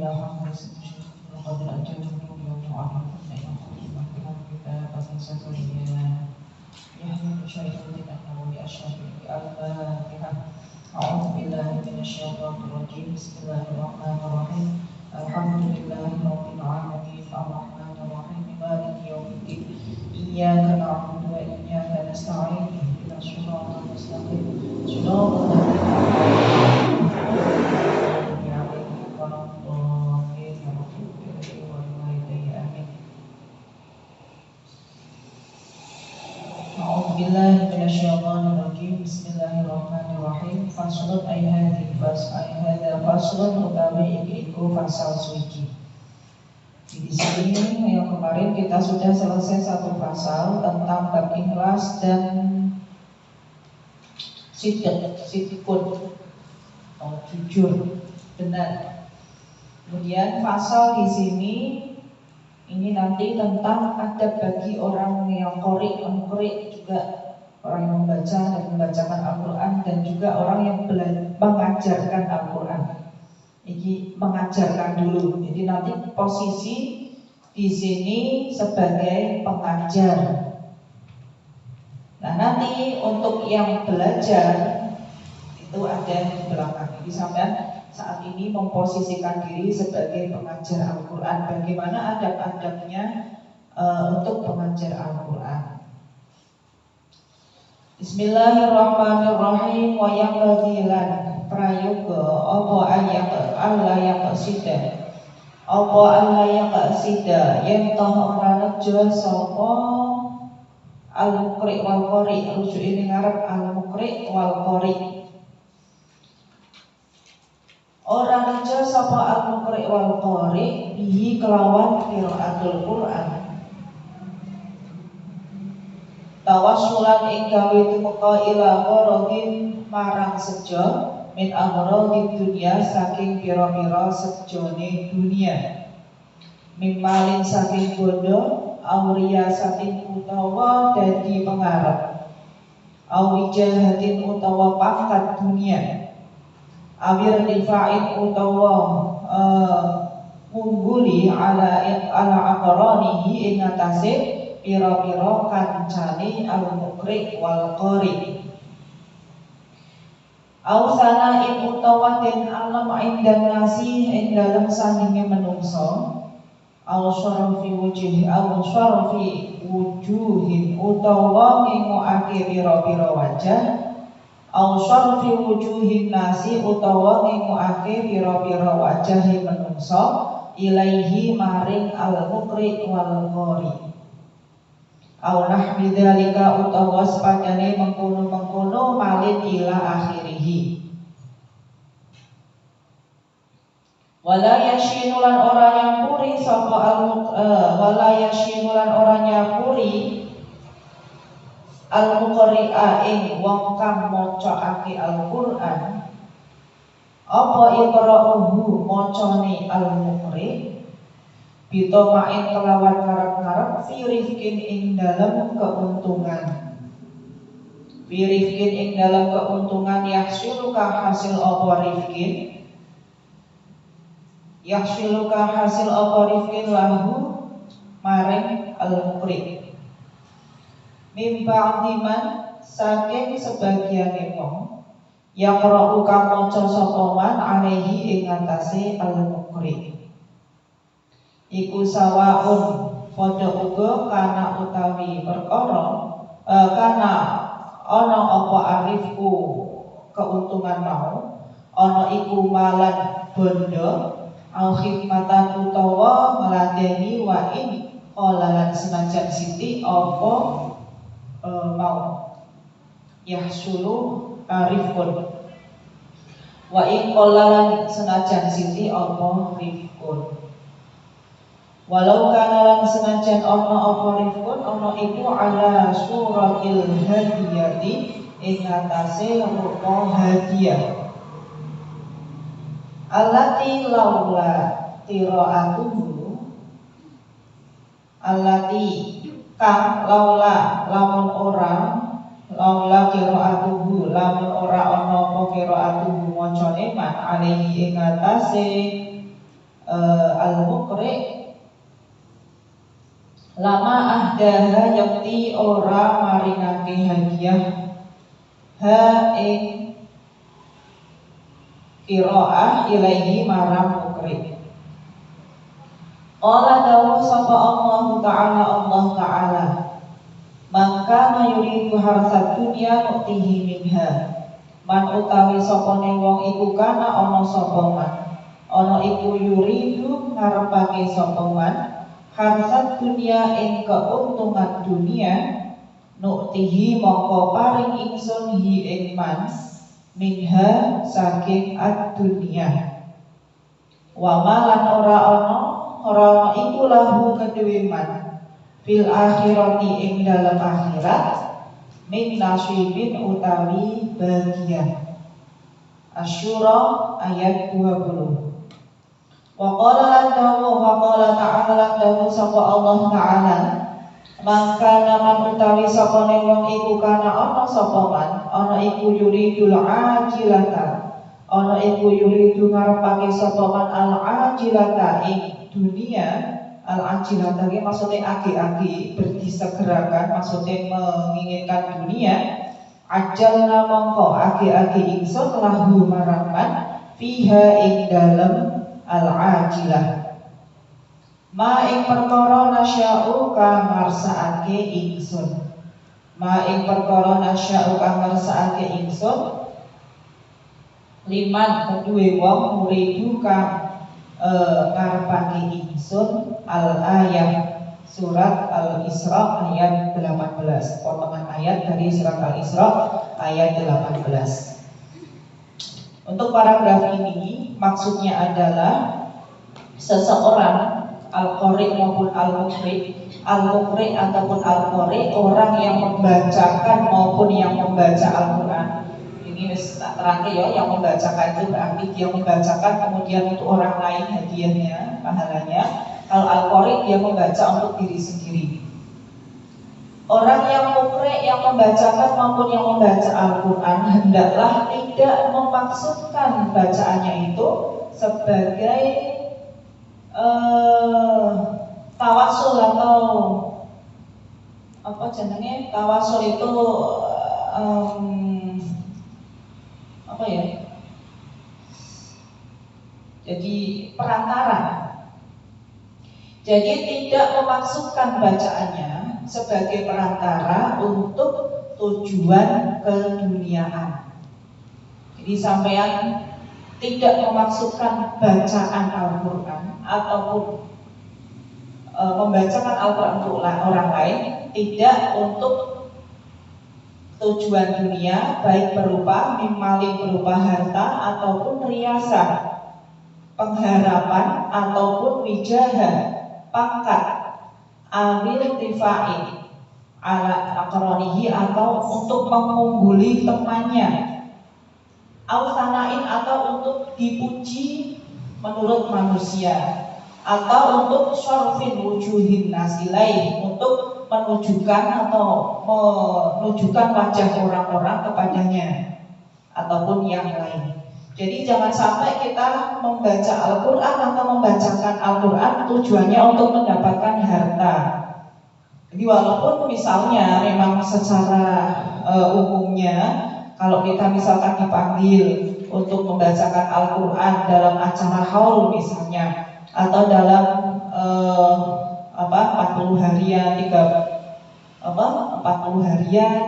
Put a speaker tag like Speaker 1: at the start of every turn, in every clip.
Speaker 1: إلى خمس وقد أجلهم يوم عرفة فإنهم مكتوب كتابة سفريا يحمل شيئا أنه لأشهر الفاتحة. أعوذ بالله من الشيطان الرجيم. بسم الله الرحمن الرحيم. الحمد لله رب العالمين الرحمن الرحيم مالك يوم الدين إياك نعبد وإياك نستعين اهدنا الصراط المستقيم صراط الذين أنعمت عليهم غير الضالين المغضوب عليهم ولا الضالين آمين. أعوذ بالله من الشيطان الرجيم. بسم الله الرحمن الرحيم. Faslun hada faslun utawi iku pasal suci. Di sini yang kemarin kita sudah selesai satu pasal tentang bab ikhlas dan sidqun atau jujur, benar. Kemudian pasal di sini ini nanti tentang adab bagi orang yang qori juga orang yang membaca dan membacakan Al-Quran, dan juga orang yang mengajarkan Al-Quran. Ini mengajarkan dulu. Jadi nanti posisi di sini sebagai pengajar. Nah, nanti untuk yang belajar itu ada di belakang. Jadi sampai saat ini memposisikan diri sebagai pengajar Al-Quran. Bagaimana adab-adabnya untuk pengajar Al-Quran. Bismillahirrahmanirrahim. Wa yang bagilan prayoga apa ayat Allah yang qasida apa Allah yang qasida yen toh ora nejo sapa al-muqri wal qari, rujuk ini ngarep al-muqri wal qari. Ora nejo sapa al-muqri wal qari bihi kelawan qiraatul Quran. Tawassulan ing gawe tumeka ila gharadin marang sejo min amradid dunya saking pira-pira sejone dunia. Mimalin saking bondo auria saking utawa dadi pengarep. Awijahatin utawa pangkat dunia. Awir difain utawa ungguli ala aqranihi ing atase pira-pira kancane al-muqri wal qari. Ausana in utawa den alam indan nasi ing dalem sandinge menungso. Al-syarafi wujuhin utawa ngingokake pira-pira wajah. Al-syarafi wujuhin nasi utawa ngingokake pira-pira wajah menungso ilaihi maring al-muqri wal qari. Au nahmi dzalika utawa sepadane mengkono-mengkono malin ila akhirih. Wala yashinulan ora nyapuri sapa wala yashinulan ora nyapuri al-muqri'a ing wong kang macaake Al-Qur'an apa iqra'uhu macane al-muqri bitomain kelawan ngarep-ngarep firifkin ing dalam keuntungan. Firifkin ing dalam keuntungan yahsiluka hasil apa rifkin. Yahsiluka hasil apa rifkin lahu maring al-muqri. Mimpa diman saking sebagian wong yaqra'u kang maca sapa man alaihi ing atase al-muqri. Iku sawaun padha uga kana utawi perkara kana ana apa arifku keuntungan mau ana iku malan bondo au khidmatan utawa meladeni wa in qalalan senajan siti apa mau yahsulu arifun wa in qalalan senajan siti apa rifun. Walau kanalan senajan ono apa rifkun ono iku ala suratil hadiyati ing atase rupa hadiah. Allati laula qiraatuhu allati kang laula lamun ora laula qiraatuhu lamun ora ono apa qiraatuhu macane man alaihi ing atase al-muqri lama ahdaha yakti ora maringake hadiah ha ing qiraah ilaihi marang muqri. Qala dawu sapa Allah Ta'ala maka yuridu harsat dunya nuktihi minha. Man utawi sapane wong iku kana ana sapa man ana iku yuridu ngarepake sapa man harsat dunya ing keuntungan dunia nuktihi mongko paring ingsun hi ing man minha saking ad-dunya wa malan ora iku lahu kedue man fil akhirati ing dalam akhirat min nasibin utawi bagian. Asy-Syura ayat 20. Wa qala ta'ala dawu sapa Allah Ta'ala maka man utawi sapane wong iku kana ana sapa man ana iku yuridul ajilata ana iku yuridu ngarepake sapa man al ajilata ing dunia. Al-ajilata maksudnya agi-agi berdisegerakan, maksudnya menginginkan dunia. Ajalna mongko agi-agi ingsun lahu maraman fiha ing dalem al-ajilah ma ing perkara nasya'u kang ngarsakake ingsun ma ing perkara nasya'u kang ngarsakake ingsun liman kedue wong muridu kang ngarepake ingsun al-ayat surat Al-Isra ayat 18, potongan ayat dari surat Al-Isra ayat 18. Untuk paragraf ini maksudnya adalah seseorang al-qari maupun al-muqri ataupun al-qari, orang yang membacakan maupun yang membaca Al-Quran. Ini terangke ya, yang membacakan itu berarti dia membacakan kemudian untuk orang lain hadiahnya, pahalanya. Kalau al-qari dia membaca untuk diri sendiri. Orang yang muqri yang membacakan maupun yang membaca Al-Quran hendaklah tidak memaksudkan bacaannya itu sebagai tawasul atau apa jenenge tawasul itu apa ya? Jadi perantara. Jadi tidak memaksudkan bacaannya sebagai perantara untuk tujuan keduniaan. Jadi sampean tidak memaksudkan bacaan Al-Quran ataupun membacakan Al-Quran untuk orang lain tidak untuk tujuan dunia, baik berupa mimali berupa harta ataupun riasa, pengharapan ataupun wijahah, pangkat, amil tifai ala akronihi atau untuk mengungguli temannya, al-sanain atau untuk dipuji menurut manusia, atau untuk syarfin wujuhin nasilai untuk menunjukkan atau menunjukkan wajah orang-orang kepadanya ataupun yang lain. Jadi jangan sampai kita membaca Al-Quran atau membacakan Al-Quran tujuannya untuk mendapatkan harta. Jadi walaupun misalnya memang secara umumnya kalau kita misalkan dipanggil untuk membacakan Al-Quran dalam acara haul misalnya, atau dalam 40 harian, 40 harian,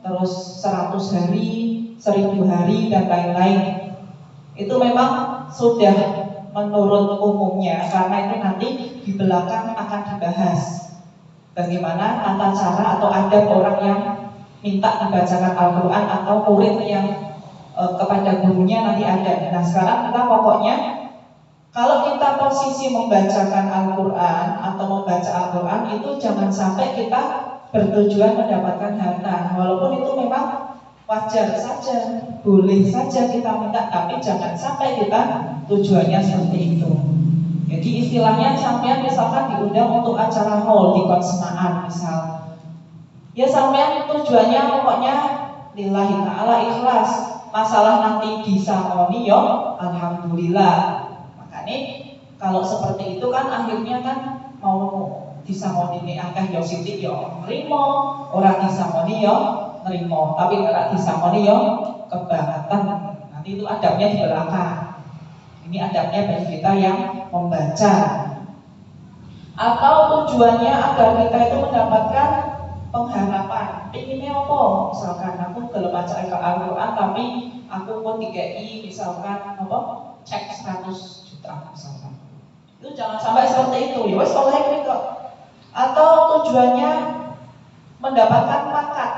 Speaker 1: terus 100 hari, 1000 hari dan lain-lain. Itu memang sudah menurut umumnya, karena itu nanti di belakang akan dibahas bagaimana tata cara atau adab orang yang minta dibacakan Al-Quran atau murid yang kepada gurunya nanti ada. Nah sekarang kita pokoknya kalau kita posisi membacakan Al-Quran atau membaca Al-Quran itu jangan sampai kita bertujuan mendapatkan harta. Walaupun itu memang wajar saja, boleh saja kita minta, tapi jangan sampai kita tujuannya seperti itu. Jadi istilahnya sampean misalkan diundang untuk acara haul di konsenaan misal, ya sampean tujuannya pokoknya lillahi ta'ala ikhlas. Masalah nanti bisa moni yo, alhamdulillah. Makanya Kalau seperti itu kan akhirnya kan mau disangoni ini akeh yo sithik yo nrimo, ora disangoni yo nrimo, tapi ora disangoni yo kebangetan. Nanti itu adabnya di belakang. Ini adabnya bagi kita yang membaca. Atau tujuannya agar kita itu mendapatkan pengharapan. Pengennya apa? Misalkan aku gelem baca Al-Quran tapi aku pun dikei misalkan apa? Cek 100 juta misalkan. Itu jangan sampai seperti itu. Ya wes oleh kok. Atau tujuannya mendapatkan pangkat.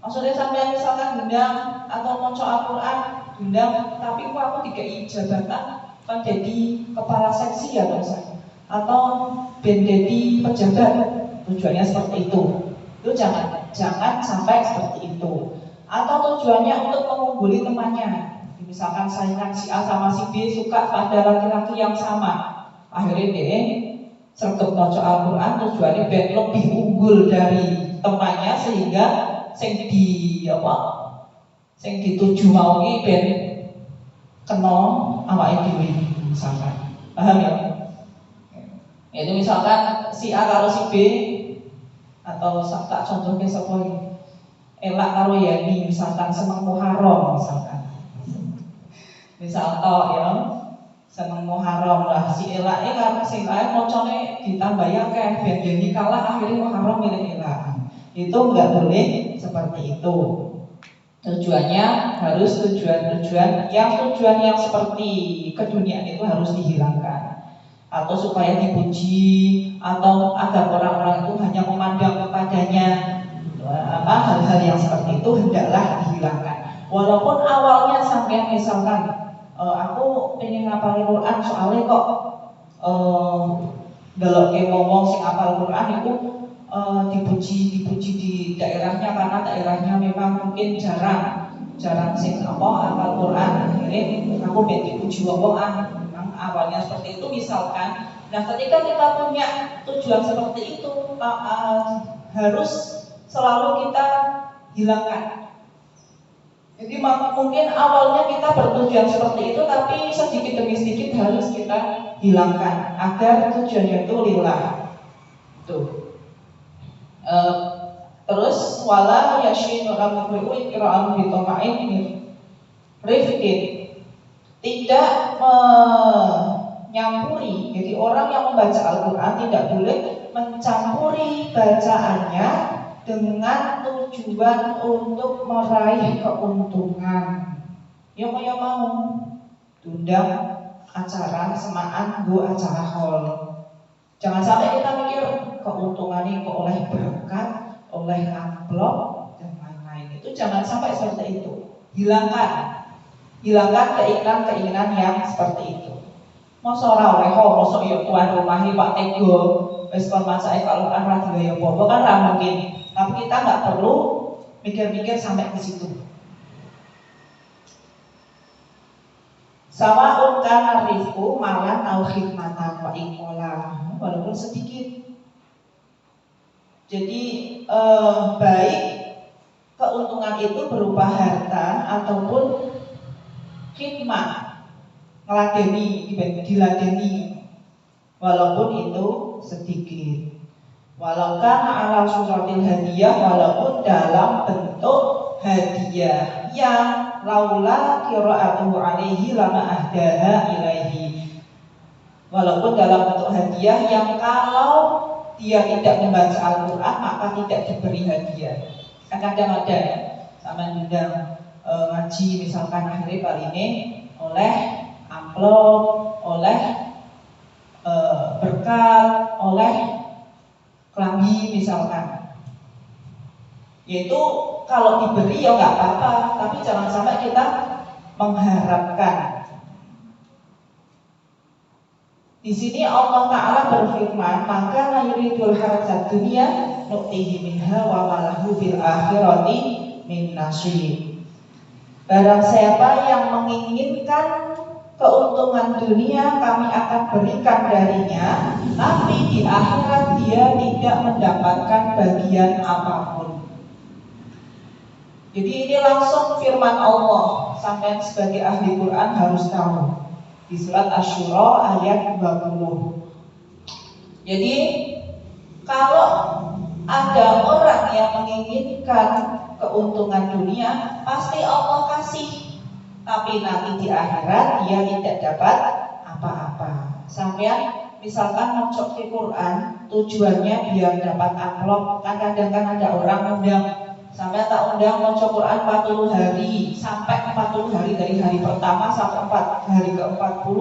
Speaker 1: Maksudnya sampai misalkan gendang atau maca Al-Quran gendang, tapi kok aku dikei jabatan kan jadi kepala seksi ya misalnya, atau ben jadi pejabat. Tujuannya seperti itu. Itu jangan sampai seperti itu. Atau tujuannya untuk mengungguli temannya. Misalkan saingan si A sama si B suka pada laki-laki yang sama, akhirnya dia sergap maca Al-Quran tujuannya biar lebih unggul dari temannya sehingga sing dituju mau ini biar kena awake dhewe misalkan. Paham ya? Itu misalkan si A karo si B atau tak contohnya sapa iki? Elak karo Yani misalkan seneng Muharram misalkan. Misal ya seneng Muharram lah si elake karo si lain mocone ditambahi akeh ben Yani kalah akhirnya Muharram milih elak. Itu enggak boleh seperti itu. Tujuannya harus tujuan yang seperti keduniaan itu harus dihilangkan. Atau supaya dipuji, atau agar orang-orang itu hanya memandang kepadanya, hal-hal yang seperti itu hendaklah dihilangkan. Walaupun awalnya sampai misalkan aku pengen ngapalin Quran soalnya kok delok ngomong sing hafal Quran itu dipuji di daerahnya karena daerahnya memang mungkin jarang sing hafal Quran. Akhirnya aku pengen dipuji wong awalnya seperti itu misalkan. Nah, ketika kita punya tujuan seperti itu harus selalu kita hilangkan. Jadi mungkin awalnya kita bertujuan seperti itu, tapi sedikit demi sedikit harus kita hilangkan agar tujuannya itu lillah. Tuh. Terus wala yashinu al-muqri'u iqra'an bi tama'in rifqin. Tidak menyampuri. Jadi orang yang membaca Al-Quran tidak boleh mencampuri bacaannya dengan tujuan untuk meraih keuntungan. Yang kaya mau tundang acara semaan go acara hall. Jangan sampai kita mikir keuntungannya kok oleh berkat, oleh amplop dan lain-lain. Itu jangan sampai seperti itu. Hilangkan keinginan yang seperti itu. Masa ora oleh masa ya tuan rumahi Pak Tego wis kon macake Al-Qur'an ra digaya apa kan ra mungkin. Tapi kita nggak perlu mikir-mikir sampai ke situ. Sama unkan rifku malan au khidmatan wa ikola, walaupun sedikit. Jadi baik keuntungan itu berupa harta ataupun khidmah, diladeni, walaupun itu sedikit. Walaupun ala suratil hadiah, walaupun dalam bentuk hadiah yang laula qira'atuhu alaihi lama ahdaha ilaihi. Walaupun dalam bentuk hadiah yang kalau dia tidak membaca Al-Quran maka tidak diberi hadiah. Kadang-kadang ada ya, sama undang ngaji misalkan akhirnya kali ini oleh amplop, oleh berkat, oleh klambi misalkan. Yaitu kalau diberi ya nggak apa-apa, tapi jangan sampai kita mengharapkan. Di sini Allah Ta'ala berfirman, maka la yuridul harajat dunia nu'tihi minha wa malahu bil akhirati min nasib. Barang siapa yang menginginkan keuntungan dunia, kami akan berikan darinya, tapi di akhirat dia tidak mendapatkan bagian apapun. Jadi ini langsung firman Allah, sampai sebagai ahli Quran harus tahu. Di surat Asy-Syura ayat 20. Jadi kalau ada orang yang menginginkan keuntungan dunia, pasti Allah kasih. Tapi nanti di akhirat dia tidak dapat apa-apa. Sampai misalkan ngocok di Quran, tujuannya biar dapat amplop. Kadang ada orang undang, sampai tak undang ngocok Quran 40 hari, sampai 40 hari dari hari pertama sampai hari ke-40.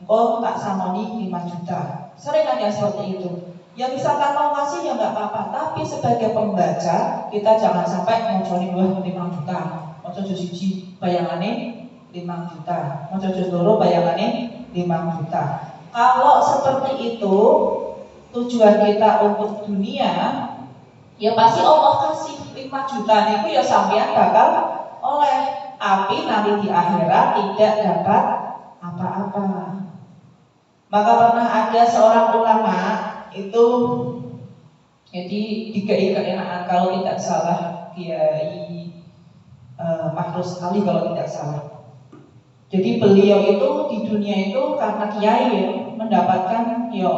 Speaker 1: Engkau tak samoni 5 juta. Sering aja seperti itu. Ya misalkan mau ngasih ya nggak apa-apa, tapi sebagai pembaca kita jangan sampai ngoconi 5 juta. Ngoco siji bayangane 5 juta. Ngoco loro bayangane 5 juta. Kalau seperti itu tujuan kita untuk dunia, ya pasti Allah kasih 5 juta itu ya sampean bakal oleh, tapi nanti di akhirat tidak dapat apa-apa. Maka pernah ada seorang ulama itu, jadi dikai keenaan kalau tidak salah Kiai Makhrus Ali kalau tidak salah. Jadi beliau itu di dunia itu karena kiai ya, mendapatkan yo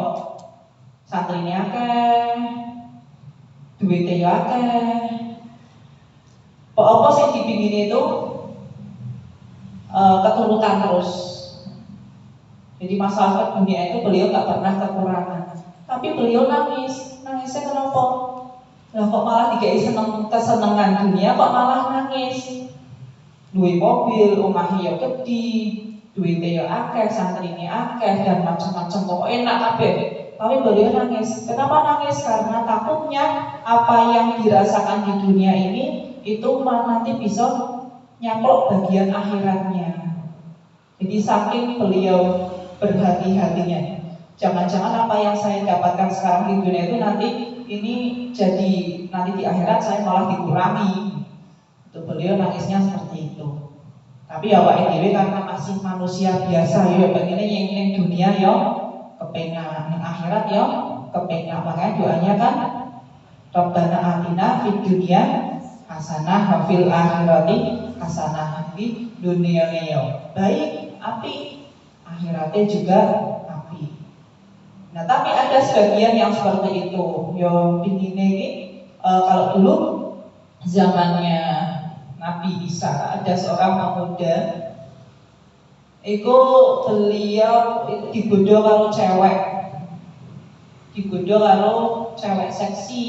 Speaker 1: santrinya akeh, duitnya akeh. Apa sih dipingin itu keturutan terus. Jadi masalah dunia itu beliau tak pernah kekurangan. Tapi beliau nangisnya kenapa? Lah kok malah dikai kesenengan dunia kok malah nangis. Duwe mobil, omah ya gede, duitnya ya akeh, santrine akeh dan macam-macam kok enak kabeh. Tapi beliau nangis. Kenapa nangis? Karena takutnya apa yang dirasakan di dunia ini itu nanti bisa nyaplok bagian akhiratnya. Jadi saking beliau berhati-hatinya, jangan-jangan apa yang saya dapatkan sekarang di dunia itu nanti ini jadi nanti di akhirat saya malah dikurangi. Itu beliau nangisnya seperti itu. Tapi ya Pak Dewi karena masih manusia biasa ya begini yang dunia ya kepengen, yang akhirat ya kepengen. Makanya doanya kan Rabbana atina fid dunya hasanah wa fil akhirati hasanah. Di dunia ya baik api, akhiratnya juga api. Nah tapi ada sebagian yang seperti itu. Yo pinginnya ini kalau dulu zamannya Nabi Isa ada seorang pemuda, itu beliau digoda kalau cewek, digoda kalau cewek seksi,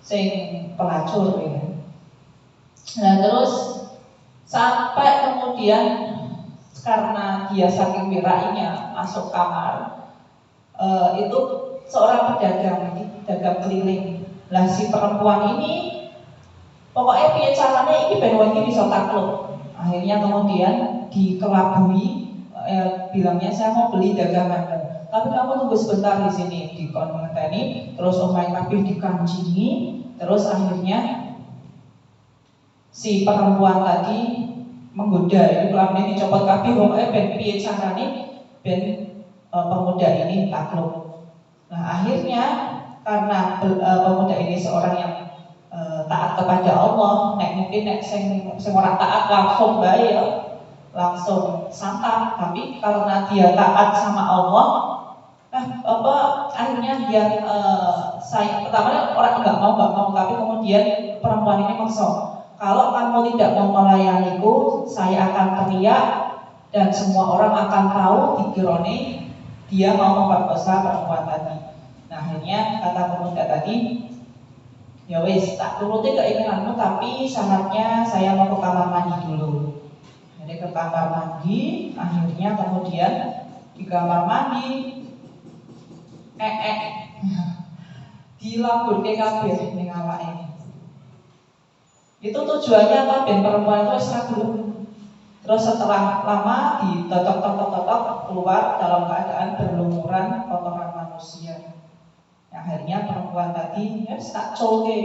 Speaker 1: sing pelacur ya. Nah terus sampai kemudian karena dia saking mirainya masuk kamar, itu seorang pedagang keliling. Lah si perempuan ini pokoknya piye caranya ini ben iki bisa takluk. Akhirnya kemudian dikelabui, bilangnya saya mau beli dagangan. Tapi kamu tunggu sebentar di sini, dikontreni, terus omai kabeh dikancingi, terus akhirnya si perempuan tadi menggoda, ini kelamin dicopot kabeh, pokoknya ben piye carane ben pemuda ini takluk. Nah akhirnya karena pemuda ini seorang yang taat kepada Allah, mungkin sing ora taat langsung bayar, langsung santap. Tapi karena dia taat sama Allah, akhirnya dia saya pertama orang nggak mau, tapi kemudian perempuan ini maksa. Kalau kamu tidak mau melayaniku, saya akan teriak dan semua orang akan tahu dikirone dia mau memperkosa perempuan tadi. Nah akhirnya kata pemuda tadi, ya wis tak turuti keinginanmu, tapi syaratnya saya mau ke kamar mandi dulu. Jadi ke kamar mandi, akhirnya kemudian di kamar mandi dilambunke kabeh ning awake. Itu tujuannya apa? Ben perempuan itu wis gelem. Terus setelah lama ditotok-totok keluar dalam keadaan berlumuran kotoran manusia. Akhirnya perempuan tadi ya tak colke.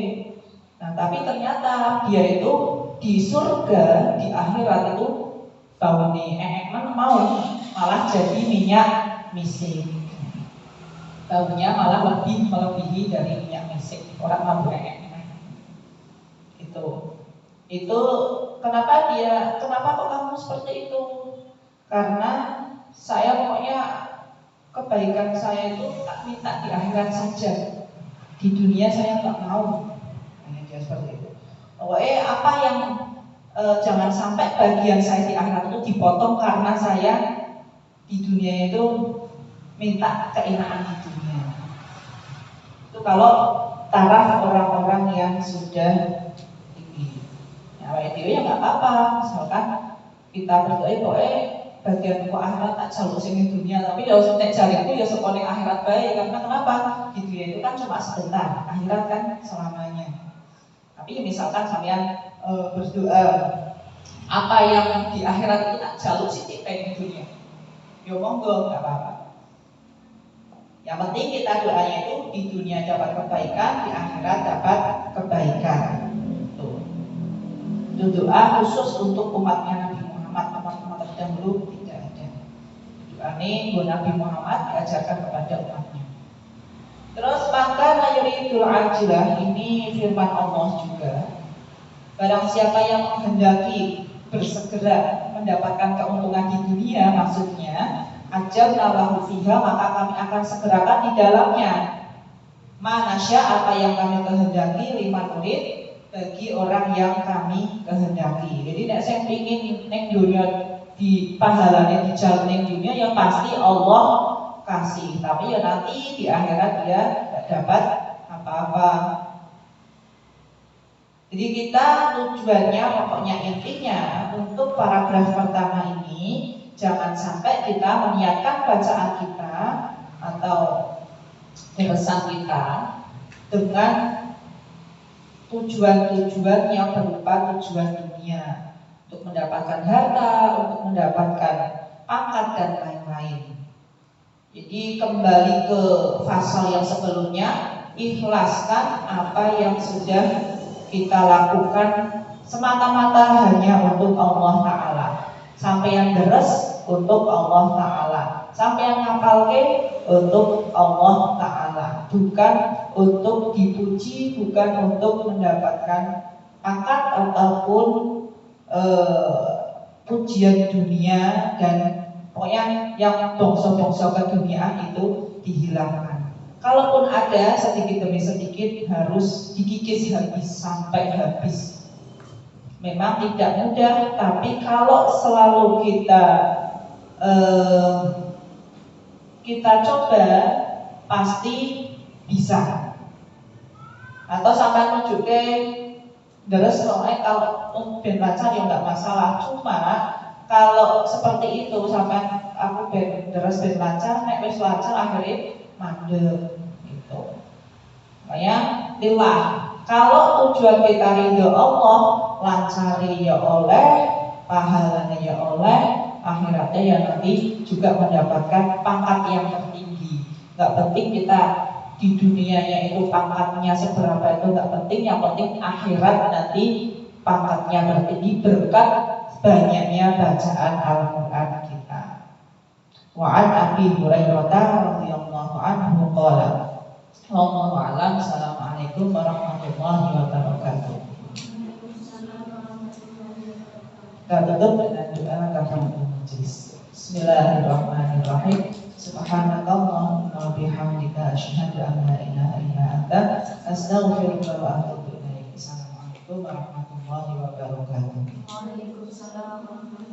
Speaker 1: Nah tapi ternyata dia itu di surga, di akhirat itu baunya mau malah jadi minyak misik. Baunya malah lebih melebihi dari minyak misik. Orang mampu itu kenapa kok kamu seperti itu? Karena saya pokoknya kebaikan saya itu tak minta di akhirat saja, di dunia saya nggak mau. Hanya dia seperti itu. Pokoknya apa yang jangan sampai bagian saya di akhirat itu dipotong karena saya di dunia itu minta keenakan di dunia. Itu kalau taraf orang-orang yang sudah tinggi. Ya, itu ya nggak apa-apa. Misalkan kita berdoa, bagian kok akhirat tak jaluk sini dunia, tapi ya usah nek jariku ya sekolah akhirat baik. Karena kenapa? Di dunia itu kan cuma sebentar, akhirat kan selamanya. Tapi misalkan sampean berdoa, apa yang di akhirat itu tak jaluk sih pengen di dunia, ya monggo, nggak apa-apa. Yang penting kita doanya itu di dunia dapat kebaikan, di akhirat dapat kebaikan. Tuh. Itu doa khusus untuk umatnya Nabi Muhammad, teman-teman terdahulu tidak ada. Doa ini Nabi Muhammad diajarkan kepada umatnya. Terus maka yuridul ajilah, ini firman Allah juga. Barang siapa yang menghendaki bersegera mendapatkan keuntungan di dunia, maksudnya ajar lahu fiha, maka kami akan segerakan di dalamnya manasya, apa yang kami kehendaki, lima nurid, bagi orang yang kami kehendaki. Jadi nek saya ingin neng dunia di pahalanya di jalan neng dunia, yang pasti Allah kasih, tapi ya nanti di akhirat dia tidak dapat apa-apa. Jadi kita tujuannya, pokoknya intinya untuk paragraf pertama ini, jangan sampai kita meniatkan bacaan kita atau pesan kita dengan tujuan-tujuan yang berupa tujuan dunia, untuk mendapatkan harta, untuk mendapatkan pangkat dan lain-lain. Jadi kembali ke pasal yang sebelumnya, ikhlaskan apa yang sudah kita lakukan semata-mata hanya untuk Allah Ta'ala. Sampai yang deres untuk Allah Ta'ala, sampai yang ngapalke untuk Allah Ta'ala, bukan untuk dipuji, bukan untuk mendapatkan pangkat ataupun pujian dunia, dan pokoknya yang bongso-bongso keduniaan itu dihilangkan. Kalaupun ada sedikit demi sedikit harus dikikis habis sampai habis. Memang tidak mudah, tapi kalau selalu kita coba, pasti bisa. Atau sampai nunjuke deres soalnya kalau ben lancar ya nggak masalah. Cuma kalau seperti itu sampai aku ben deres ben lancar, nek wis lancar akhirnya mandek gitu. Makanya lillah. Kalau tujuan kita ridho Allah, lancari ya oleh, pahalanya ya oleh, akhiratnya ya nanti juga mendapatkan pangkat yang tertinggi. Gak penting kita di dunianya itu pangkatnya seberapa, itu gak penting. Yang penting akhirat nanti pangkatnya tertinggi berkat banyaknya bacaan Al-Quran kita. Wa'an Abi Hurairah radhiyallahu anhu qala, wallahu a'lam. Assalamualaikum warahmatullahi wabarakatuh. Kita tutup dengan doa kafaratul majlis. Bismillahirrahmanirrahim. Subhanakallahumma wa bihamdika asyhadu an la ilaha illa anta astaghfiruka wa atubu ilaik. Assalamualaikum warahmatullahi wabarakatuh. Waalaikumsalam.